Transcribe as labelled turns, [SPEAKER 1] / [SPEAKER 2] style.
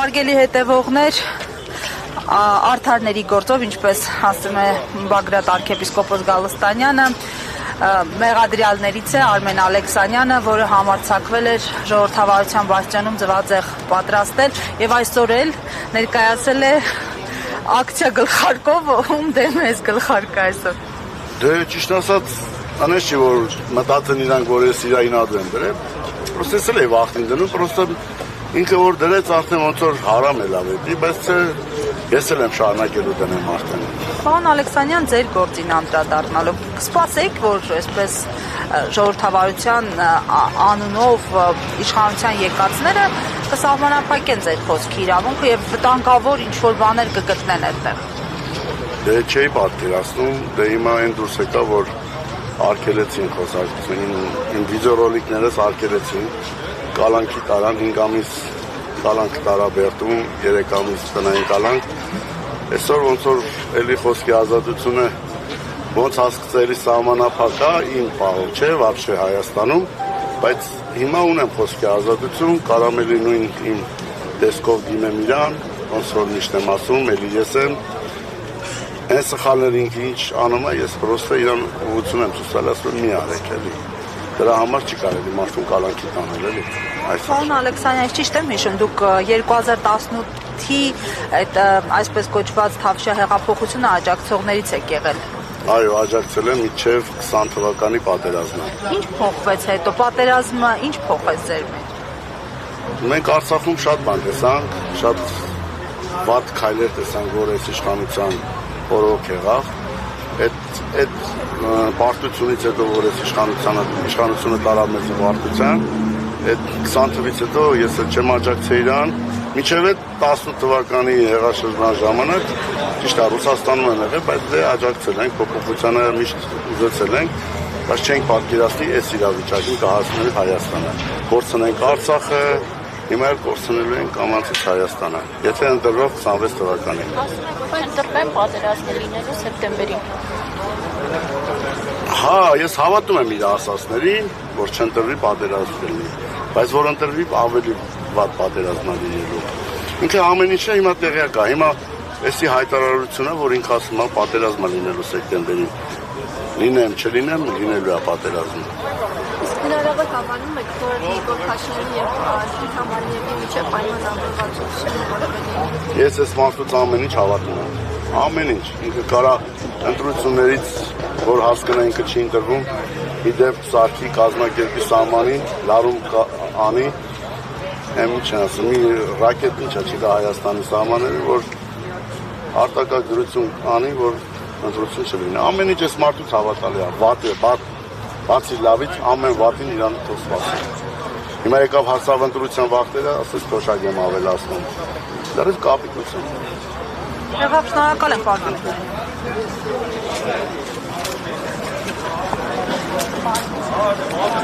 [SPEAKER 1] Հարգելի հետևողներ, արդարների գործով, ինչպես ասում է Բագրատ arczepiskopos Գալստանյանը, մեղադրյալներից է Արմեն Ալեքսանյանը, որը համարձակվել էր ժողովրդավարության բաժանում ձվածեղ պատրաստել եւ այսօր էլ ներկայացել է ակցիա գլխարկով, ում դեմ էս գլխարկը այսօր։
[SPEAKER 2] Դե ճիշտ ասած, անես չի որ մտածեն իրանք որ ես իրային ադեմ դրեմ, պրոստես էլ է վախտին դնում, պրոստը ինքը որ դրեց արդեն ոնց որ հարամ է լավ էդի, բայց ես էլ եմ շարունակելու դնեմ արդեն։
[SPEAKER 1] Պարոն Ալեքսանյան, ձեր գործին անդրադառնալով, կսպասեք, որ այսպես ժողովրդավարության անունով իշխանության եկածները կսահմանափակեն ձեր խոսքի իրավունքը եւ վտանգավոր ինչ-որ բաներ կգտնեն այդտեղ։
[SPEAKER 2] Դե չէի պատկերացնում, դե հիմա այն դուրս եկա, որ արգելեցին խոսակցությունին, իմ վիդեոռոլիկներս արգելեցին, կալանքի տարան 5 ամիս կալանք տարա Բերտում, 3 ամիս տնային կալանք, այսօր ոնց որ էլի խոսքի ազատությունը ոնց հասկացելի սահմանափակ է, իմ պահով չէ, вообще Հայաստանում, բայց հիմա ունեմ խոսքի ազատություն, կարամ էլի նույն իմ տեսքով դիմեմ իրան, ոնց որ միշտ եմ ասում, էլի ես եմ, այն սխալները ինքը ինչ անում է, ես պրոստը իրան ուղղություն եմ ցույց տալիս, ասում մի արեք էլի։ Դրա համար չի կարելի մարդուն կալանքի տանել էլի։
[SPEAKER 1] Պարոն Ալեքսանյան, ճիշտ եմ հիշում, դուք 2018-ի այդ այսպես կոչված Թավշյա հեղափոխությունը աջակցողներից եք եղել։
[SPEAKER 2] Այո, աջակցել եմ մինչև 20 թվականի պատերազմը։
[SPEAKER 1] Ինչ փոխվեց հետո, պատերազմը ինչ փոխեց ձեր մեջ։
[SPEAKER 2] Մենք Արցախում շատ բան տեսանք, շատ վատ քայլեր տեսանք, որ այս իշխանության օրոք եղավ։ Այդ պարտությունից հետո, որ այս իշխանությունը տարավ մեզ պարտության, այդ 20 թվականից հետո ես չեմ աջակցել իրան, մինչև այդ 18 թվականի հեղաշրջման ժամանակ, ճիշտ է, Ռուսաստանում եմ եղել, բայց դե աջակցել ենք, փոփոխությանը միշտ ուզեցել ենք, բայց չենք պատկերացնի այս իրավիճակին կհասնենք Հայաստանը։ Կորցնենք Արցախը, հիմա էլ կորցնելու ենք կամացից Հայաստանը, եթե ընտրվող 26 թվականին։
[SPEAKER 3] Ասում եք, որ չընտրվեն պատերազմը լինելու սեպտեմբերին։
[SPEAKER 2] Հա, ես հավատում եմ իր ասածներին, որ չընտրվի պատերազմ լինի, բայց որ ընտրվի ավելի վատ պատերազմա լինելու։ Ինքը ամեն ինչը հիմա տեղյակ է, հիմա էսի հայտարարությունը, որ ինքը ասում է պատերազմա լինելու սեպտեմբերին, լինեմ, չլինեմ, լինելու է պատերազմը։
[SPEAKER 3] Իսկ հնարավոր հավանում եք, որ Նիկոլ Փաշինյանի եւ Իլհամ Ալիևի միջեւ պայմանավորվածություն որևէ։
[SPEAKER 2] Ես այս մարդուց ամեն ինչ հավատում եմ, ամեն ինչ, ինքը կարա ընտրություններից, որ հասկանա ինքը չի ընտրվում, իդեպ սարքի կազմակերպի սահմանին, լարում անի, եմ ինչ ասում, մի ռակետ ինչա չի դա Հայաստանի սահմանները, որ արտակարգություն անի, որ ընտրություն չլինի։ Ամեն ինչ այս մարդուց հավատալի է, վատ է, բացի լավից ամեն վատին իրան թող սպասի։ Հիմա եկավ հասավ ընտրության վախտերը, ասես թոշակ եմ ավելացնում։ Դեռ կապիտություն։
[SPEAKER 1] Եղավ, շնորհակալ եմ, պարոն։